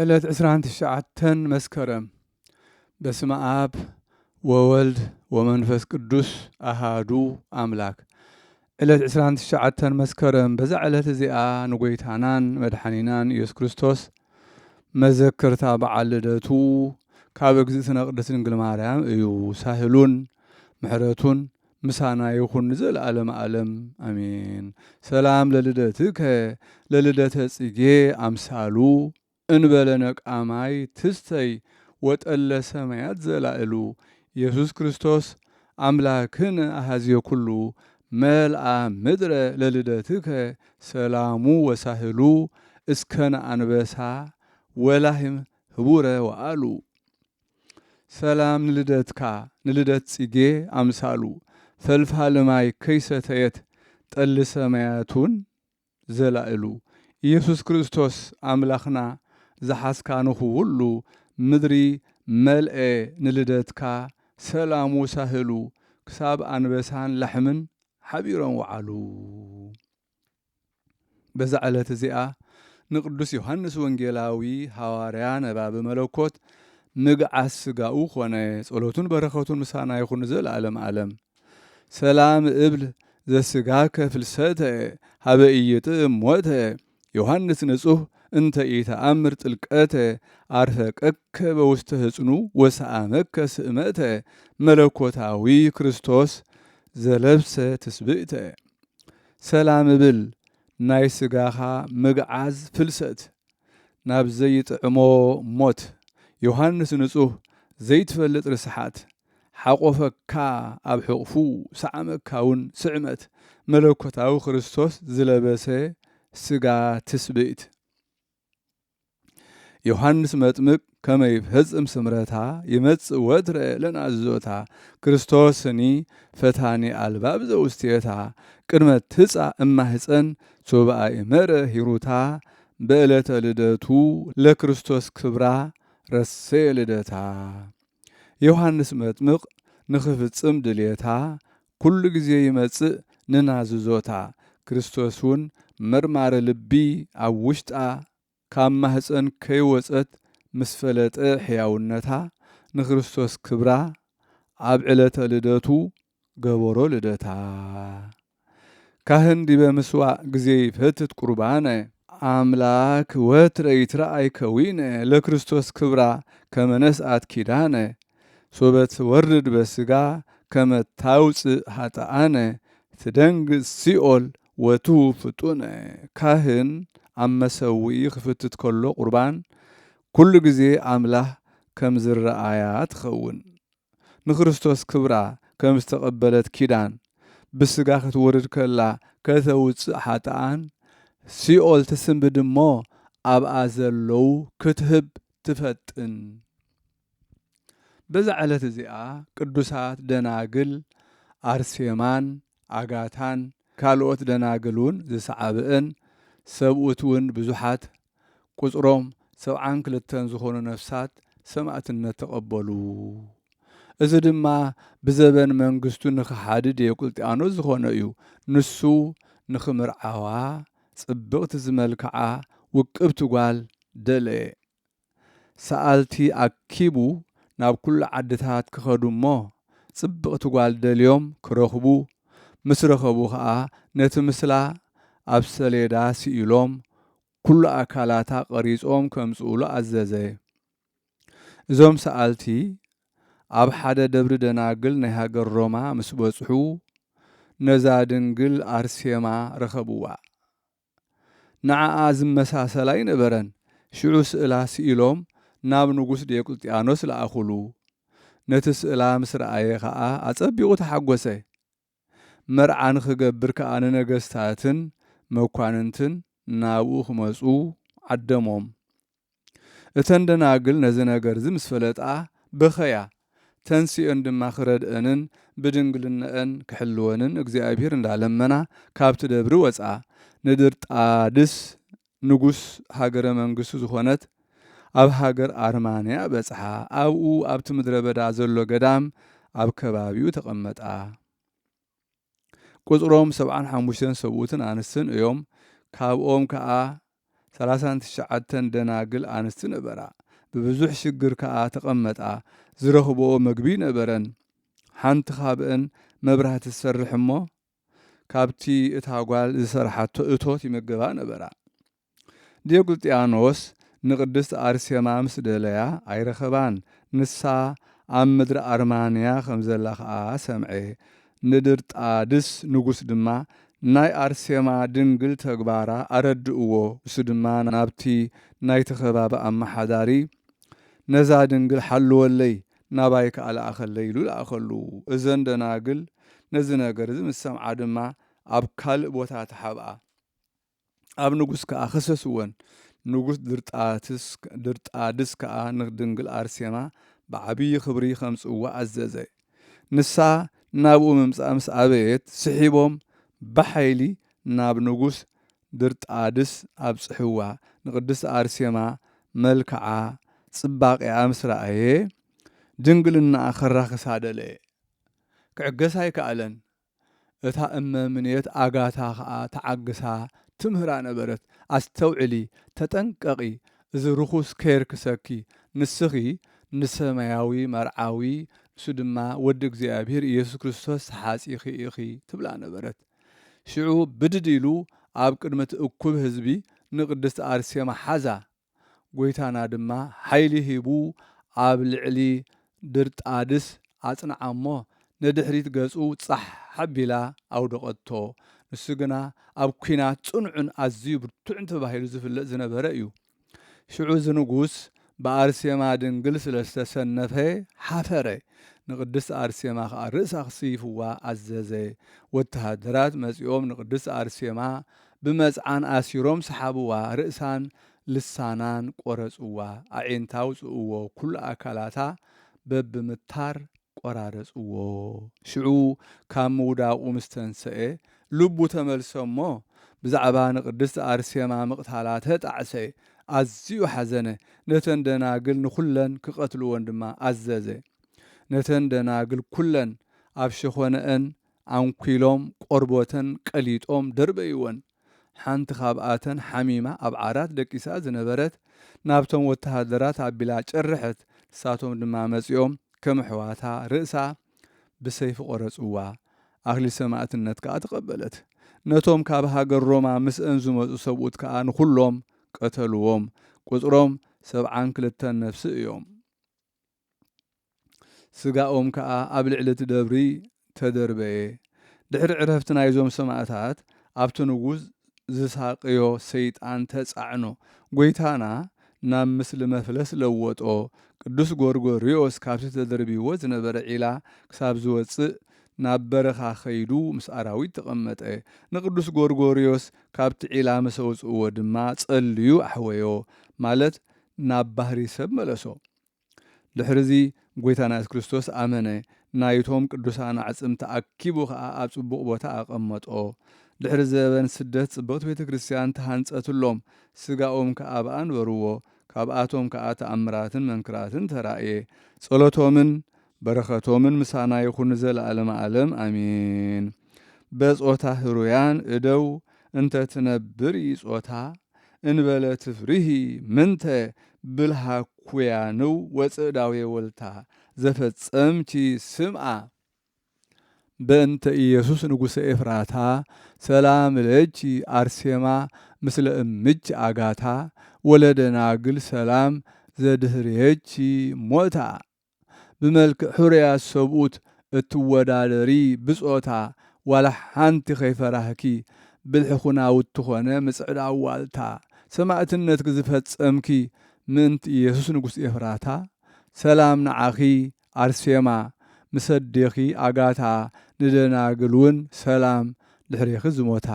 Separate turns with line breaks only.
ዕለት 29 መስከረም በስመ አብ ወወልድ ወመንፈስ ቅዱስ አሃዱ አምላክ። ዕለት 29 መስከረም በዛ ዕለት እዚኣ ንጎይታናን መድኃኒናን ኢየሱስ ክርስቶስ መዘክርታ በዓል ልደቱ ካብ እግዝእትነ ቅድስት ድንግል ማርያም እዩ። ሳህሉን ምሕረቱን ምሳና ይኹን ዘለዓለመ ዓለም አሜን። ሰላም ለልደትከ ለልደተ ጽጌ አምሳሉ እንበለ ነቃማይ ትስተይ ወጠለ ሰማያት ዘላዕሉ ኢየሱስ ክርስቶስ አምላክን አሃዝየ ኩሉ መልአ ምድረ ለልደትከ ሰላሙ ወሳህሉ እስከነ አንበሳ ወላህም ህቡረ ወአሉ። ሰላም ንልደትካ ንልደት ጽጌ አምሳሉ ፈልፋል ማይ ከይሰተየት ጠል ሰማያቱን ዘላዕሉ ኢየሱስ ክርስቶስ አምላኽና ዝሓስካንኹ ሁሉ ምድሪ መልአ ንልደትካ ሰላሙ ሳህሉ ክሳብ አንበሳን ላሕምን ሓቢሮም ወዓሉ። በዛ ዕለት እዚኣ ንቅዱስ ዮሐንስ ወንጌላዊ ሐዋርያ ነባቢ መለኮት ምግዓስ ስጋኡ ኾነ። ጸሎቱን በረኸቱን ምሳና ይኹን ዘለዓለም ዓለም። ሰላም እብል ዘስጋከ ፍልሰተ ሃበ ኢይጥዕም ሞተ ዮሐንስ ንጹሕ እንተ ኢተአምር ጥልቀተ አርፈቀከ በውስተ ህጽኑ ወሰአመከ ስእመተ መለኮታዊ ክርስቶስ ዘለብሰ ትስብእተ። ሰላም እብል ናይ ስጋኻ ምግዓዝ ፍልሰት ናብ ዘይጥዕሞ ሞት ዮሐንስ ንጹሕ ዘይትፈልጥ ርስሓት ሓቆፈካ ኣብ ሕቕፉ ሰዓመካውን ስዕመት መለኮታዊ ክርስቶስ ዝለበሰ ስጋ ትስብእት። ዮሐንስ መጥምቅ ከመ ይፈጽም ስምረታ ይመጽእ ወትረ ለናዝዞታ ክርስቶስኒ ፈታኒ አልባብ ዘውስቴታ ቅድመ ትጻእ እማህፀን ሶብአይ መረ ሂሩታ በዕለተ ልደቱ ለክርስቶስ ክብራ ረሴ ልደታ። ዮሐንስ መጥምቅ ንኽፍጽም ድልየታ ኩሉ ጊዜ ይመጽእ ንናዝዞታ ክርስቶስውን መርማረ ልቢ ኣብ ውሽጣ ካብ ማህፀን ከይወፀት ምስ ፈለጠ ሕያውነታ ንክርስቶስ ክብራ ኣብ ዕለተ ልደቱ ገበሮ ልደታ። ካህን ዲበ ምስዋዕ ጊዜ ይፈትት ቁርባነ አምላክ ወትረ ይትረአይ ከዊነ ለክርስቶስ ክብራ ከመነስአት ኪዳነ ሶበት ወርድ በስጋ ከመታውፅእ ሃጣአነ ትደንግጽ ሲኦል ወቱ ፍጡነ። ካህን ኣብ መሰዊኢ ክፍትት ከሎ ቁርባን ኩሉ ጊዜ ኣምላኽ ከም ዝረአያ ትኸውን። ንክርስቶስ ክብራ ከም ዝተቐበለት ኪዳን ብስጋ ክትወርድ ከላ ከተውፅእ ሓጣኣን ሲኦል ትስንብድ እሞ ኣብኣ ዘለዉ ክትህብ ትፈጥን። በዛ ዕለት እዚኣ ቅዱሳት ደናግል ኣርሴማን ኣጋታን ካልኦት ደናግል እውን ዝሰዓብአን ሰብኡት እውን ብዙሓት ቁፅሮም 72 ዝኾኑ ነፍሳት ሰማዕትነት ተቐበሉ። እዚ ድማ ብዘበን መንግስቱ ንኽሓድድ ዲዮቅልጥያኖስ ዝኾነ እዩ። ንሱ ንኽምርዓዋ ጽብቕቲ ዝመልክዓ ውቅብቲ ጓል ደለየ። ሰኣልቲ ኣኪቡ ናብ ኩሉ ዓድታት ክኸዱ እሞ ጽብቕቲ ጓል ደልዮም ክረኽቡ ምስ ረኸቡ ከዓ ነቲ ምስላ ኣብ ሰሌዳ ስኢሎም ኩሉ ኣካላታ ቀሪጾም ከምጽኡሉ ኣዘዘ። እዞም ሰኣልቲ ኣብ ሓደ ደብሪ ደናግል ናይ ሃገር ሮማ ምስ በጽሑ ነዛ ድንግል ኣርሴማ ረኸብዋ። ንዓኣ ዝመሳሰላ ይነበረን። ሽዑ ስእላ ስኢሎም ናብ ንጉስ ዲዮቅልጥያኖስ ለኣኹሉ። ነቲ ስእላ ምስ ረኣየ ከዓ ኣጸቢቑ ተሓጐሰ። መርዓ ንኽገብር ከዓ ንነገስታትን መኳንንትን ናብኡ ክመፁ ዓደሞም። እተን ደናግል ነዚ ነገር ዚ ምስ ፈለጣ በኸያ ተንስአን ድማ ክረድአንን ብድንግልነአን ክሕልወንን እግዚኣብሔር እንዳለመና ካብቲ ደብሪ ወፃ ንድርጣድስ ንጉስ ሃገረ መንግስቱ ዝኾነት ኣብ ሃገር ኣርማንያ በጽሓ። ኣብኡ ኣብቲ ምድረ በዳ ዘሎ ገዳም ኣብ ከባቢኡ ተቐመጣ። ቁፅሮም 75 ሰብኡትን ኣንስትን እዮም። ካብኦም ከዓ 39 ደናግል አንስቲ ነበራ ብብዙሕ ሽግር ከዓ ተቐመጣ ዝረኽብኦ መግቢ ነበረን ሓንቲ ካብአን መብራህቲ ትሰርሕ እሞ ካብቲ እታ ጓል ዝሰርሓቶ እቶት ይመገባ ነበራ ዲዮቅልጥያኖስ ንቅድስት አርሴማ ምስ ደለያ ኣይረኸባን ንሳ ኣብ ምድሪ ኣርማንያ ከም ዘላ ከዓ ሰምዐ ንድርጣድስ ንጉስ ድማ ናይ አርሴማ ድንግል ተግባራ ኣረድእዎ እሱ ድማ ናብቲ ናይቲ ከባቢ ኣመሓዳሪ ነዛ ድንግል ሓልወለይ ናባይ ከዓ ለኣኸለይ ኢሉ ለኣኸሉ እዘን ደናግል ነዚ ነገር እዚ ምስ ሰምዓ ድማ ኣብ ካልእ ቦታ ተሓብኣ ኣብ ንጉስ ከዓ ከሰስወን ንጉስ ድርጣድስ ከዓ ንድንግል አርሴማ ብዓብይ ክብሪ ከምፅዋ ኣዘዘ ንሳ ናብኡ ምምፃእ ምስ ኣበየት ስሒቦም ብሓይሊ ናብ ንጉስ ድርጣድስ ኣብፅሕዋ ንቅድስቲ አርሴማ መልክዓ ጽባቅያ ምስ ረኣየ ድንግልናኣ ከራክሳ ደለየ ክዕገሳ ኣይከኣለን እታ እመምኔት ኣጋታ ከዓ ተዓግሳ ትምህራ ነበረት ኣስተውዕሊ ተጠንቀቂ እዚ ርኩስ ከይርክሰኪ ንስኺ ንሰማያዊ መርዓዊ እሱ ድማ ወዲ እግዚኣብሔር ኢየሱስ ክርስቶስ ተሓፂኺ ኢኺ ትብላ ነበረት ሽዑ ብድድ ኢሉ ኣብ ቅድሚ እኩብ ህዝቢ ንቅድስቲ አርሴማ ሓዛ ጎይታና ድማ ሓይሊ ሂቡ ኣብ ልዕሊ ድርጣድስ ኣጽንዓሞ ነድሕሪት ገጹ ጻሕ ሓቢላ ኣውደቐቶ ንሱ ግና ኣብ ኩናት ጽኑዕን ኣዝዩ ብርቱዕን ተባሂሉ ዝፍለጥ ዝነበረ እዩ ሽዑ ዝንጉስ ብአርሴማ ድንግል ስለ ዝተሰነፈ ሓፈረ ንቅድስቲ አርሴማ ከዓ ርእሳ ክስይፍዋ ኣዘዘ ወተሃደራት መጺኦም ንቅድስቲ አርሴማ ብመጽዓን ኣሲሮም ሰሓብዋ ርእሳን ልሳናን ቆረጽዋ ኣዒንታ ውፅእዎ ኩሉ ኣካላታ በብምታር ቆራረጽዎ ሽዑ ካብ ምውዳቁ ምስ ተንስአ ልቡ ተመልሶ እሞ ብዛዕባ ንቅድስቲ አርሴማ ምቕታላ ተጣዕሰ ኣዝዩ ሓዘነ ነተን ደናግል ንኩለን ክቐትልዎን ድማ ኣዘዘ ነተን ደናግል ኩለን ኣብ ሸኾነአን ኣንኲሎም ቆርቦተን ቀሊጦም ደርበይወን ሓንቲ ካብኣተን ሓሚማ ኣብ ዓራት ደቂሳ ዝነበረት ናብቶም ወተሃደራት ኣቢላ ጨርሐት ንሳቶም ድማ መጺኦም ከም ኣሕዋታ ርእሳ ብሰይፊ ቆረጽዋ ኣክሊል ሰማዕትነት ከዓ ተቐበለት ነቶም ካብ ሃገር ሮማ ምስአን ዝመፁ ሰብኡት ከዓ ንኩሎም ቀተልዎም ቁጥሮም 72 ነፍሲ እዮም ስጋኦም ከዓ ኣብ ልዕሊ እቲ ደብሪ ተደርበየ ድሕሪ ዕረፍቲ ናይዞም ሰማዕታት ኣብቲ ንጉስ ዝሳቅዮ ሰይጣን ተጻዕኖ ጎይታና ናብ ምስሊ መፍለስ ለወጦ ቅዱስ ጎርጎርዮስ ካብቲ ተደርቢዎ ዝነበረ ዒላ ክሳብ ዝወፅእ ናብ በረኻ ኸይዱ ምስ ኣራዊት ተቐመጠ ንቅዱስ ጎርጎርዮስ ካብቲ ዒላ ምስ ኣውፅእዎ ድማ ጸልዩ ኣሕወዮ ማለት ናብ ባህሪ ሰብ መለሶ ድሕሪዚ ጎይታና ኢየሱስ ክርስቶስ ኣመነ ናይቶም ቅዱሳን ኣዕጽም ተኣኪቡ ከዓ ኣብ ጽቡቕ ቦታ ኣቐመጦ ድሕሪ ዘበን ስደት ጽብቕቲ ቤተ ክርስቲያን ተሃንጸትሎም ስጋኦም ከዓ በኣንበርዎ ካብኣቶም ከዓ ተኣምራትን መንክራትን ተራእየ ጸሎቶምን በረኸቶምን ምሳና ይኹን ዘለዓለመ ዓለም ኣሚን በጾታ ህሩያን እደው እንተ ትነብር ጾታ እንበለ ትፍሪሂ ምንተ ብልሃ ኩያንው ወፅእዳዊ ወልታ ዘፈጸምቲ ስምዓ በእንተ ኢየሱስ ንጉሰ ኤፍራታ ሰላም ለኪ አርሴማ ምስለ እምች አጋታ ወለደናግል ሰላም ዘድህርየኪ ሞታ ብመልክዕ ሕሩያት ሰብኡት እትወዳደሪ ብጾታ ዋላ ሓንቲ ከይፈራህኪ ብልሕኹናውት ትኾነ ምጽዕዳዊ ዋልታ ሰማዕትነት ክዝፈጸምኪ ምእንቲ ኢየሱስ ንጉስ ኤፍራታ ሰላም ንዓኺ አርሴማ ምሰዴኺ አጋታ ንደናግል እውን ሰላም ድሕሪኺ ዝሞታ